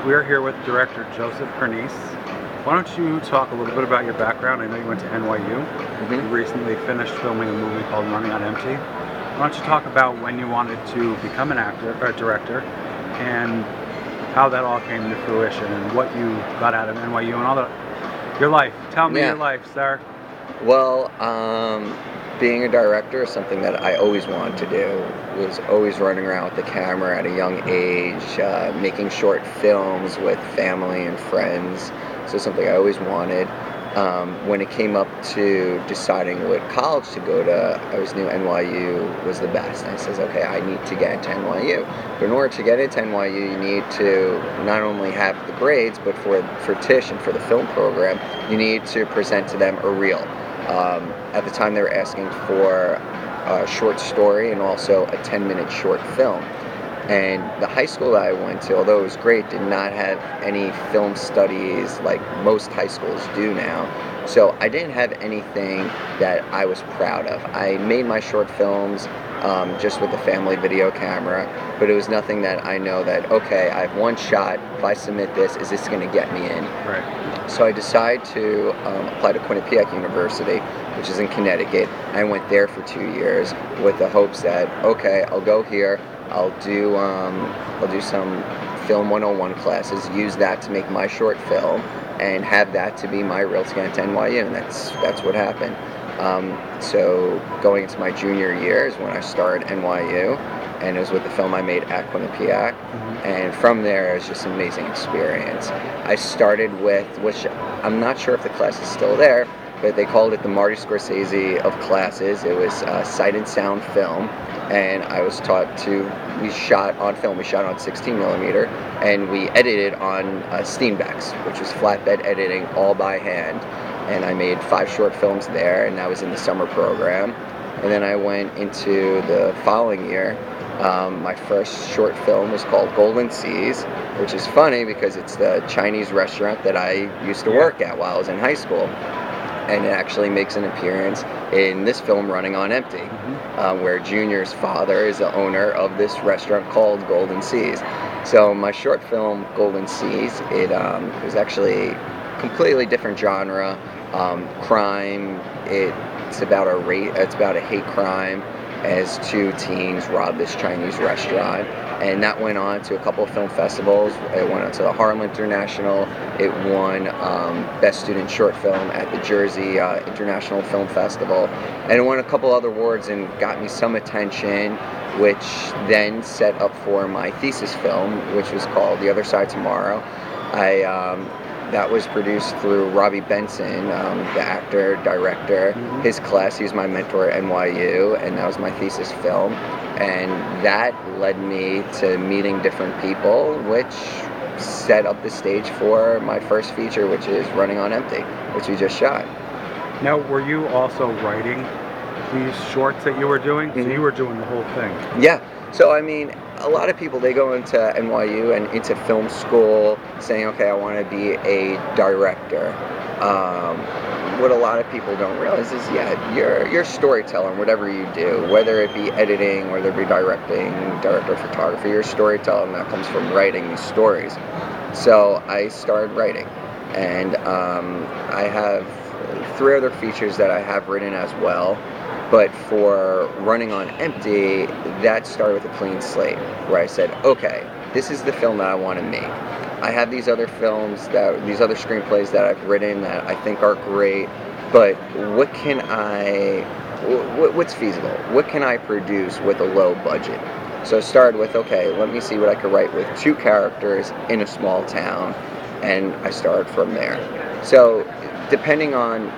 We're here with director Joseph Pernice. Why don't you talk a little bit about your background? I know you went to NYU. You recently finished filming a movie called Running on Empty. Why don't you talk about when you wanted to become an actor or director and how that all came to fruition and what you got out of NYU and all that. Your life. Tell me Yeah. your life, sir. Well, being a director is something that I always wanted to do. Was always running around with the camera at a young age, making short films with family and friends. So something I always wanted. When it came up to deciding what college to go to, I always knew NYU was the best. And I says, okay, I need to get into NYU. But in order to get into NYU, you need to not only have the grades, but for Tisch and for the film program, you need to present to them a reel. At the time, they were asking for a short story and also a 10-minute short film. And the high school that I went to, although it was great, did not have any film studies like most high schools do now. So I didn't have anything that I was proud of. I made my short films just with the family video camera, but it was nothing that I know that, okay, I have one shot. If I submit this, is this going to get me in? Right. So I decided to apply to Quinnipiac University, which is in Connecticut. I went there for 2 years with the hopes that, okay, I'll go here, I'll do some film 101 classes, use that to make my short film, and have that to be my reel to get into NYU, and that's what happened. So going into my junior year is when I started NYU, and it was with the film I made at Quinnipiac. And from there, it was just an amazing experience. I started with, which I'm not sure if the class is still there, but they called it the Marty Scorsese of classes. It was sight and sound film, and I was taught we shot on film, we shot on 16 millimeter, and we edited on Steenbecks, which was flatbed editing all by hand. And I made 5 short films there, and that was in the summer program. And then I went into the following year. My first short film was called Golden Seas, which is funny because it's the Chinese restaurant that I used to work at while I was in high school. And it actually makes an appearance in this film, Running on Empty, where Junior's father is the owner of this restaurant called Golden Seas. So my short film, Golden Seas, it was actually completely different genre, crime. It's about a hate crime as 2 teens rob this Chinese restaurant, and that went on to a couple of film festivals. It went on to the Harlem International. It won Best Student Short Film at the Jersey International Film Festival, and it won a couple other awards and got me some attention, which then set up for my thesis film, which was called The Other Side Tomorrow. That was produced through Robbie Benson, the actor, director. His class, he was my mentor at NYU, and that was my thesis film. And that led me to meeting different people, which set up the stage for my first feature, which is Running on Empty, which we just shot. Now, were you also writing these shorts that you were doing? So you were doing the whole thing. Yeah. So, I mean, a lot of people, they go into NYU and into film school saying, okay, I want to be a director. What a lot of people don't realize is, you're a storyteller in whatever you do, whether it be editing, whether it be directing, director of photography, you're a storyteller, and that comes from writing these stories. So I started writing, and I have 3 other features that I have written as well. But for Running on Empty, that started with a clean slate, where I said, okay, this is the film that I want to make. I have these other screenplays that I've written that I think are great, but what's feasible? What can I produce with a low budget? So I started with, okay, let me see what I could write with 2 characters in a small town, and I started from there. So depending on,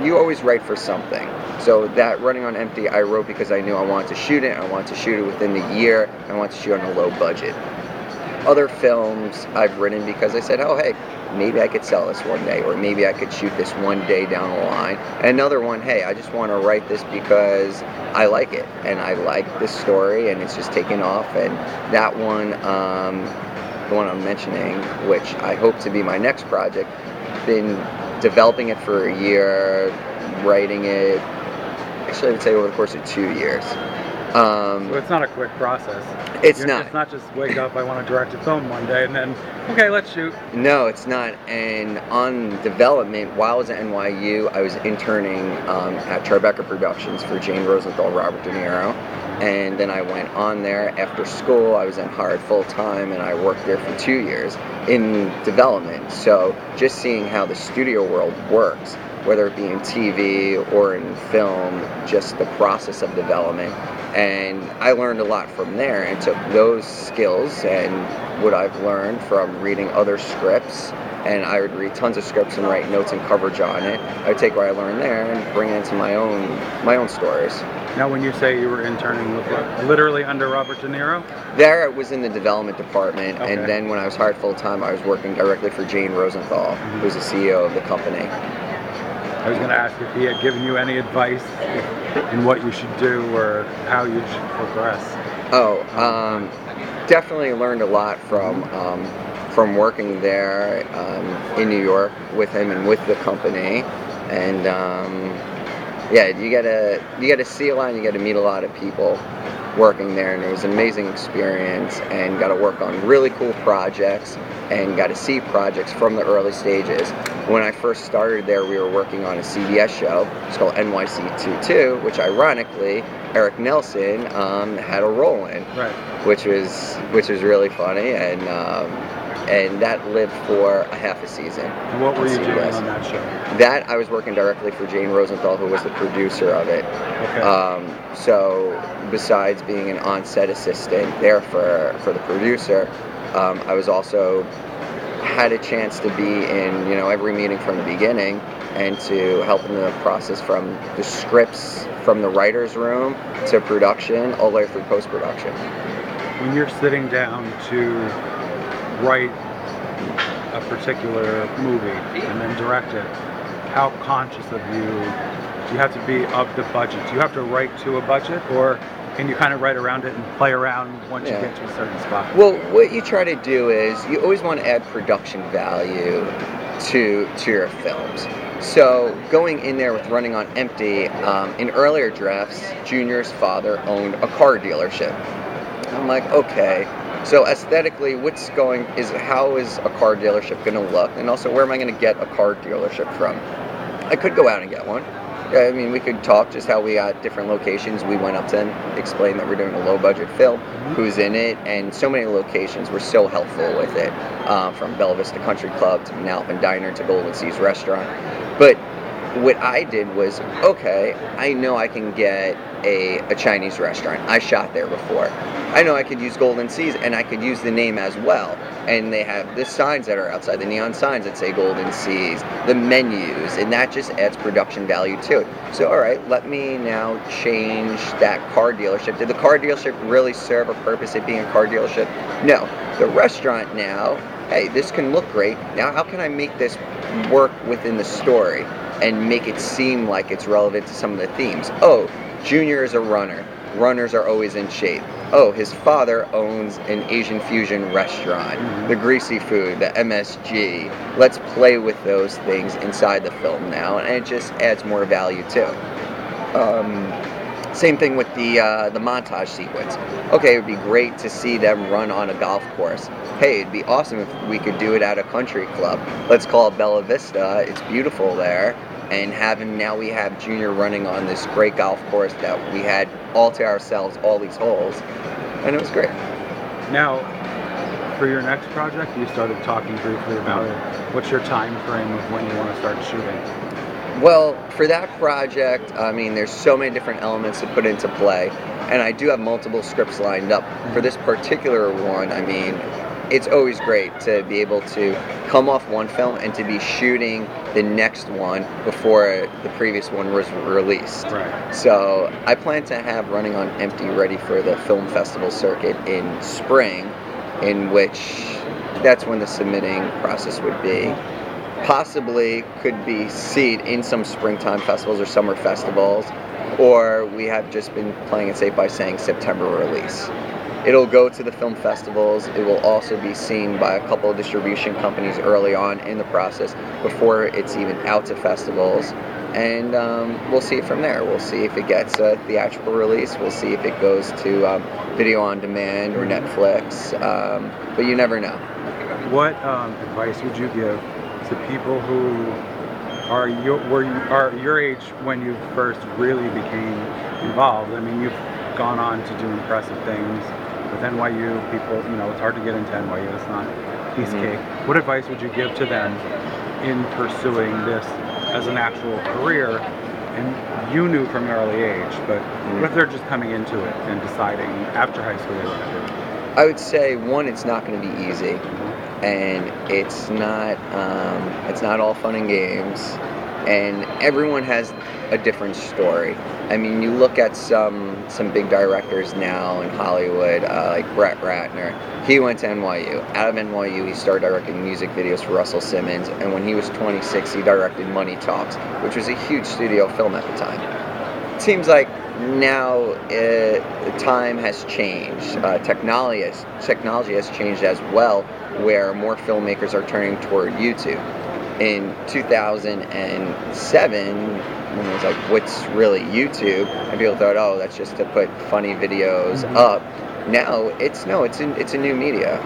you always write for something. So that Running on Empty, I wrote because I knew I wanted to shoot it. I wanted to shoot it within the year. I wanted to shoot on a low budget. Other films I've written because I said, oh, hey, maybe I could sell this one day, or maybe I could shoot this one day down the line. And another one, hey, I just want to write this because I like it, and I like this story, and it's just taken off. And that one, the one I'm mentioning, which I hope to be my next project, been developing it for a year, writing it, actually I would say over the course of 2 years. So it's not a quick process. It's not. It's not just wake up, I want to direct a film one day, and then, okay, let's shoot. No, it's not. And on development, while I was at NYU, I was interning at Tribeca Productions for Jane Rosenthal, Robert De Niro. And then I went on there after school. I was then hired full time, and I worked there for 2 years in development. So just seeing how the studio world works, whether it be in TV or in film, just the process of development. And I learned a lot from there and took those skills and what I've learned from reading other scripts, and I would read tons of scripts and write notes and coverage on it. I would take what I learned there and bring it into my own stories. Now, when you say you were interning with literally under Robert De Niro? There I was in the development department, Okay. and then when I was hired full time, I was working directly for Jane Rosenthal, who's the CEO of the company. I was going to ask if he had given you any advice in what you should do or how you should progress. Definitely learned a lot from working there in New York with him and with the company, and yeah, you gotta see a lot, and you gotta meet a lot of people working there, and it was an amazing experience, and got to work on really cool projects and got to see projects from the early stages. When I first started there, we were working on a CBS show. It's called NYC 22, which ironically Eric Nelson had a role in, Right. which was really funny, and that lived for a half a season. And what were you doing CBS. on that show? That I was working directly for Jane Rosenthal, who was the producer of it. Okay. So besides being an on-set assistant there for the producer, I was also had a chance to be in every meeting from the beginning and to help in the process from the scripts from the writer's room to production all the way through post-production. When you're sitting down to write a particular movie and then direct it, how conscious do you have to be of the budget? Do you have to write to a budget, or can you kind of write around it and play around once you get to a certain spot? Well, what you try to do is you always want to add production value to your films. So going in there with Running on Empty, in earlier drafts, Junior's father owned a car dealership. I'm like, okay, so aesthetically, how is a car dealership going to look? And also, where am I going to get a car dealership from? I could go out and get one. I mean, we could talk just how we got different locations. We went up to them, explained that we're doing a low-budget film, who's in it, and so many locations were so helpful with it, from Bella Vista Country Club to Manalapan Diner to Golden Seas Restaurant. But what I did was, okay, I know I can get a Chinese restaurant. I shot there before. I know I could use Golden Seas, and I could use the name as well. And they have the signs that are outside, the neon signs that say Golden Seas, the menus, and that just adds production value to it. So, all right, let me now change that car dealership. Did the car dealership really serve a purpose, it being a car dealership? No. The restaurant now, hey, this can look great. Now, how can I make this work within the story and make it seem like it's relevant to some of the themes? Oh, Junior is a runner. Runners are always in shape. Oh, his father owns an Asian fusion restaurant. The greasy food, the MSG. Let's play with those things inside the film now, and it just adds more value to it. Same thing with the montage sequence. Okay, it would be great to see them run on a golf course. Hey, it'd be awesome if we could do it at a country club. Let's call it Bella Vista. It's beautiful there. And now we have Junior running on this great golf course that we had all to ourselves, all these holes, and it was great. Now, for your next project, you started talking briefly about it. What's your time frame of when you want to start shooting? Well, for that project, I mean, there's so many different elements to put into play, and I do have multiple scripts lined up. For this particular one, I mean, it's always great to be able to come off one film and to be shooting the next one before the previous one was released. Right. So I plan to have Running on Empty ready for the film festival circuit in spring, in which that's when the submitting process would be. Possibly could be seen in some springtime festivals or summer festivals, or we have just been playing it safe by saying September release. It'll go to the film festivals. It will also be seen by a couple of distribution companies early on in the process before it's even out to festivals. and we'll see from there. We'll see if it gets a theatrical release. We'll see if it goes to video on demand or Netflix. But you never know. What advice would you give to people who are your age when you first really became involved? I mean, you've gone on to do impressive things with NYU. People, it's hard to get into NYU. It's not piece cake. What advice would you give to them in pursuing this as an actual career? And you knew from an early age, but what if they're just coming into it and deciding after high school they want to do it? I would say, one, it's not going to be easy, and it's not all fun and games, and everyone has a different story. I mean, you look at some big directors now in Hollywood, like Brett Ratner. He went to NYU. Out of NYU, he started directing music videos for Russell Simmons, and when he was 26, he directed Money Talks, which was a huge studio film at the time. It seems like now time has changed. Technology has changed as well, where more filmmakers are turning toward YouTube. In 2007, when it was like, what's really YouTube? And people thought, oh, that's just to put funny videos up. Now it's a new media.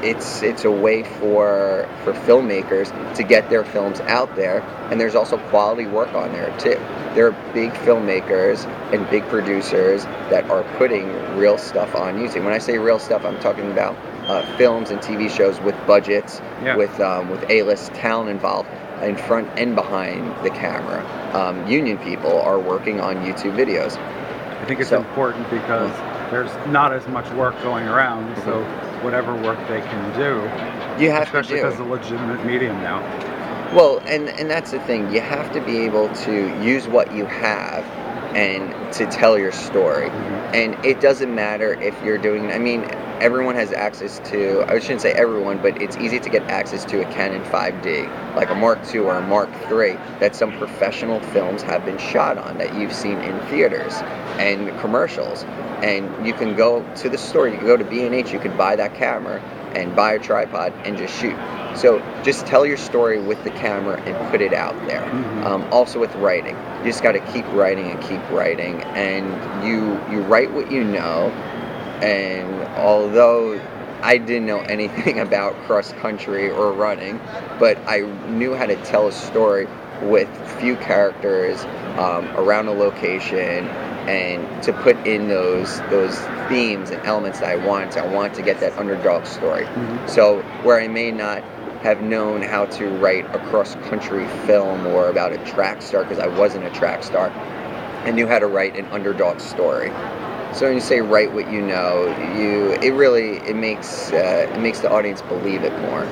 It's a way for filmmakers to get their films out there, and there's also quality work on there too. There are big filmmakers and big producers that are putting real stuff on YouTube. When I say real stuff, I'm talking about films and TV shows with budgets, with A-list talent involved in front and behind the camera. Union people are working on YouTube videos. I think it's important because there's not as much work going around, so whatever work they can do, you have especially to do. because it's a legitimate medium now. Well, and that's the thing. You have to be able to use what you have and to tell your story. And it doesn't matter if you're doing, I mean, everyone has access to, I shouldn't say everyone, but it's easy to get access to a Canon 5D, like a Mark II or a Mark III, that some professional films have been shot on, that you've seen in theaters and commercials. And you can go to the store, you can go to B&H, you can buy that camera and buy a tripod and just shoot. So just tell your story with the camera and put it out there. Also with writing, you just got to keep writing, and you write what you know. And although I didn't know anything about cross country or running, but I knew how to tell a story with few characters around a location, and to put in those themes and elements that I wanted to get that underdog story. So where I may not have known how to write a cross-country film or about a track star, because I wasn't a track star, I knew how to write an underdog story. So when you say write what you know, it makes the audience believe it more.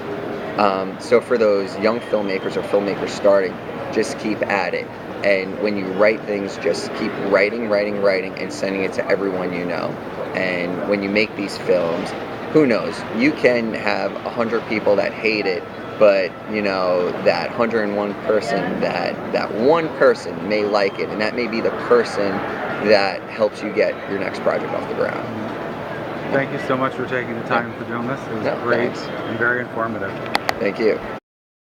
So for those young filmmakers or filmmakers starting, just keep at it. And when you write things, just keep writing and sending it to everyone you know. And when you make these films, who knows? You can have 100 people that hate it, but that 101 person, that one person may like it, and that may be the person that helps you get your next project off the ground. Thank you so much for taking the time for doing this. It was great and very informative. Thank you.